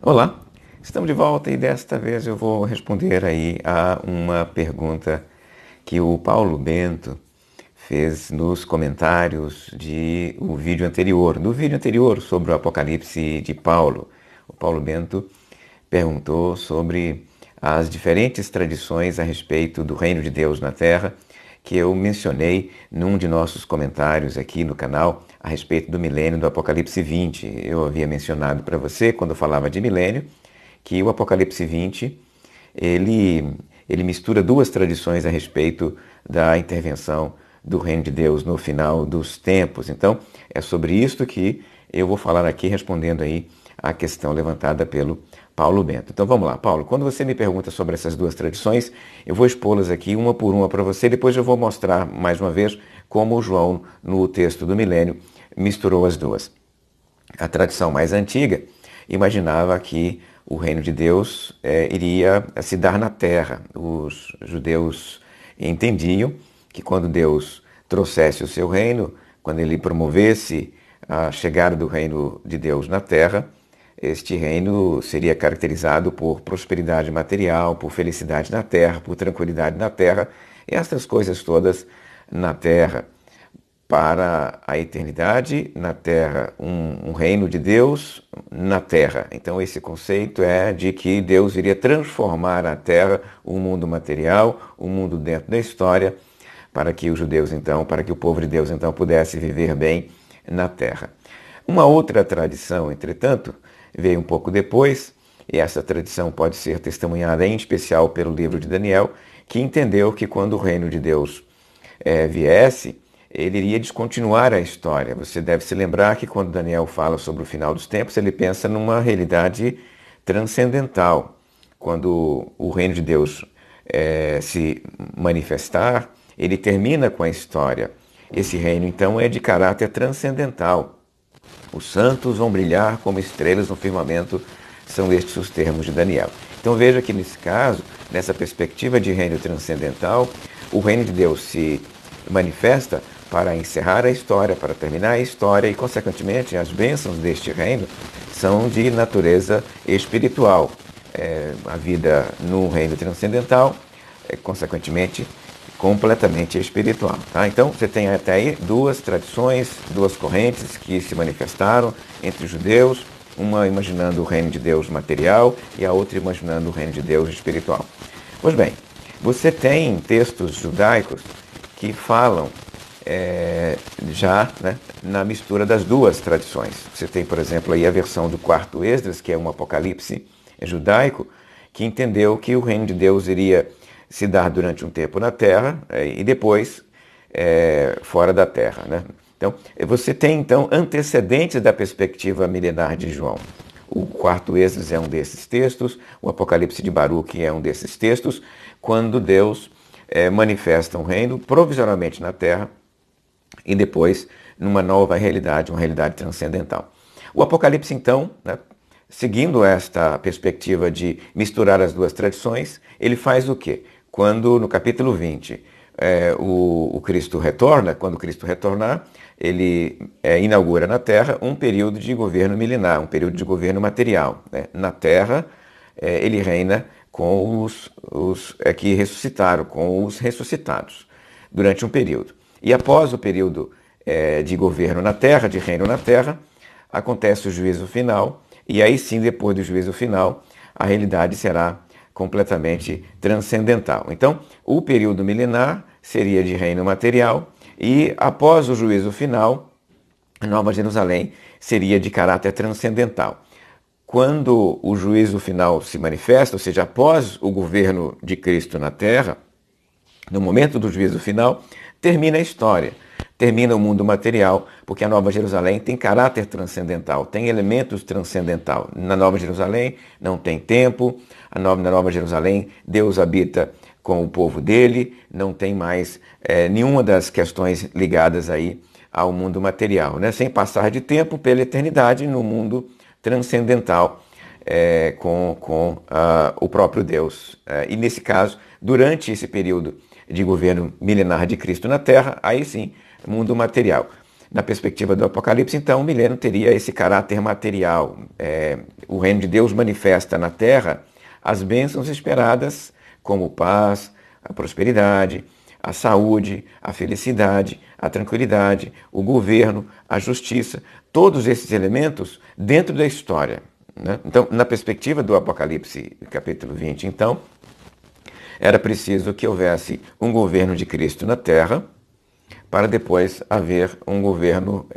Olá, estamos de volta e desta vez eu vou responder aí a uma pergunta que o Paulo Bento fez nos comentários do vídeo anterior sobre o Apocalipse de Paulo. O Paulo Bento perguntou sobre as diferentes tradições a respeito do reino de Deus na Terra, que eu mencionei num de nossos comentários aqui no canal a respeito do milênio do Apocalipse 20. Eu havia mencionado para você, quando eu falava de milênio, que o Apocalipse 20 ele mistura duas tradições a respeito da intervenção do reino de Deus no final dos tempos. Então, é sobre isto que eu vou falar aqui, respondendo aí a questão levantada pelo Paulo Bento. Então vamos lá, Paulo, quando você me pergunta sobre essas duas tradições, eu vou expô-las aqui uma por uma para você, depois eu vou mostrar mais uma vez como o João, no texto do milênio, misturou as duas. A tradição mais antiga imaginava que o reino de Deus iria se dar na terra. Os judeus entendiam que quando Deus trouxesse o seu reino, quando ele promovesse a chegada do reino de Deus na terra, este reino seria caracterizado por prosperidade material, por felicidade na terra, por tranquilidade na terra, e essas coisas todas na terra para a eternidade, na terra, um reino de Deus na terra. Então esse conceito é de que Deus iria transformar a terra, o mundo material, o mundo dentro da história, para que os judeus então, para que o povo de Deus então pudesse viver bem na terra. Uma outra tradição, entretanto, veio um pouco depois, e essa tradição pode ser testemunhada em especial pelo livro de Daniel, que entendeu que quando o reino de Deus viesse, ele iria descontinuar a história. Você deve se lembrar que quando Daniel fala sobre o final dos tempos, ele pensa numa realidade transcendental. Quando o reino de Deus se manifestar, ele termina com a história. Esse reino, então, é de caráter transcendental. Os santos vão brilhar como estrelas no firmamento, são estes os termos de Daniel. Então veja que nesse caso, nessa perspectiva de reino transcendental, o reino de Deus se manifesta para encerrar a história, para terminar a história e, consequentemente, as bênçãos deste reino são de natureza espiritual. A vida no reino transcendental consequentemente, completamente espiritual. Tá? Então, você tem até aí duas tradições, duas correntes que se manifestaram entre os judeus, uma imaginando o reino de Deus material e a outra imaginando o reino de Deus espiritual. Pois bem, você tem textos judaicos que falam já na mistura das duas tradições. Você tem, por exemplo, aí a versão do quarto Esdras, que é um apocalipse judaico, que entendeu que o reino de Deus iria se dar durante um tempo na terra e depois fora da terra. Né? Então, você tem então antecedentes da perspectiva milenar de João. O quarto Esdras é um desses textos, o Apocalipse de Baruque é um desses textos, quando Deus manifesta um reino provisoriamente na terra e depois numa nova realidade, uma realidade transcendental. O Apocalipse, então, seguindo esta perspectiva de misturar as duas tradições, ele faz o quê? Quando no capítulo 20 o Cristo retorna, quando Cristo retornar, ele inaugura na Terra um período de governo milenar, um período de governo material. Né? Na Terra, ele reina com os que ressuscitaram, com os ressuscitados, durante um período. E após o período de governo na Terra, de reino na Terra, acontece o juízo final, e aí sim, depois do juízo final, a realidade será completamente transcendental. Então, o período milenar seria de reino material e, após o juízo final, a Nova Jerusalém seria de caráter transcendental. Quando o juízo final se manifesta, ou seja, após o governo de Cristo na Terra, no momento do juízo final, termina a história. Termina o mundo material, porque a Nova Jerusalém tem caráter transcendental, tem elementos transcendental. Na Nova Jerusalém não tem tempo, na Nova Jerusalém Deus habita com o povo dele, não tem mais nenhuma das questões ligadas aí ao mundo material, né? Sem passar de tempo pela eternidade no mundo transcendental com o próprio Deus. E nesse caso, durante esse período de governo milenar de Cristo na Terra, aí sim, mundo material. Na perspectiva do Apocalipse, então, o milênio teria esse caráter material. O reino de Deus manifesta na terra as bênçãos esperadas, como paz, a prosperidade, a saúde, a felicidade, a tranquilidade, o governo, a justiça, todos esses elementos dentro da história, né? Então, na perspectiva do Apocalipse, capítulo 20, então, era preciso que houvesse um governo de Cristo na terra, para depois haver um governo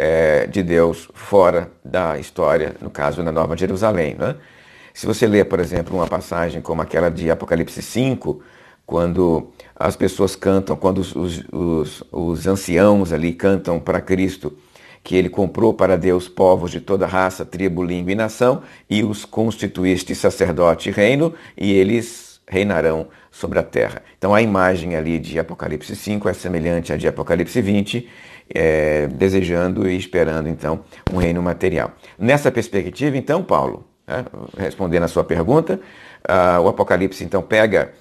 de Deus fora da história, no caso, na Nova Jerusalém, né? Se você ler, por exemplo, uma passagem como aquela de Apocalipse 5, quando as pessoas cantam, quando os anciãos ali cantam para Cristo, que ele comprou para Deus povos de toda raça, tribo, língua e nação, e os constituíste sacerdote e reino, e eles reinarão sobre a terra. Então a imagem ali de Apocalipse 5 é semelhante à de Apocalipse 20, desejando e esperando então um reino material. Nessa perspectiva, então, Paulo, respondendo a sua pergunta, o Apocalipse então pega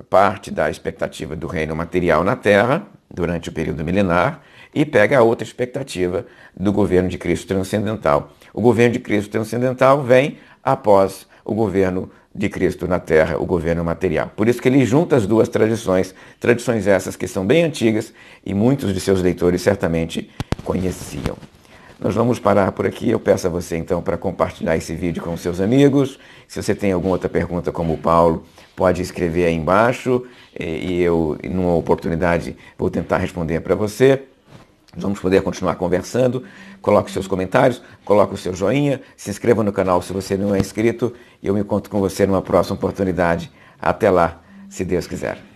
parte da expectativa do reino material na terra, durante o período milenar, e pega a outra expectativa do governo de Cristo transcendental. O governo de Cristo transcendental vem após o governo de Cristo na terra, o governo material. Por isso que ele junta as duas tradições essas que são bem antigas e muitos de seus leitores certamente conheciam. Nós vamos parar por aqui. Eu peço a você, então, para compartilhar esse vídeo com seus amigos. Se você tem alguma outra pergunta como o Paulo, pode escrever aí embaixo e eu, numa oportunidade, vou tentar responder para você. Vamos poder continuar conversando. Coloque seus comentários, coloque o seu joinha, se inscreva no canal se você não é inscrito e eu me encontro com você numa próxima oportunidade. Até lá, se Deus quiser.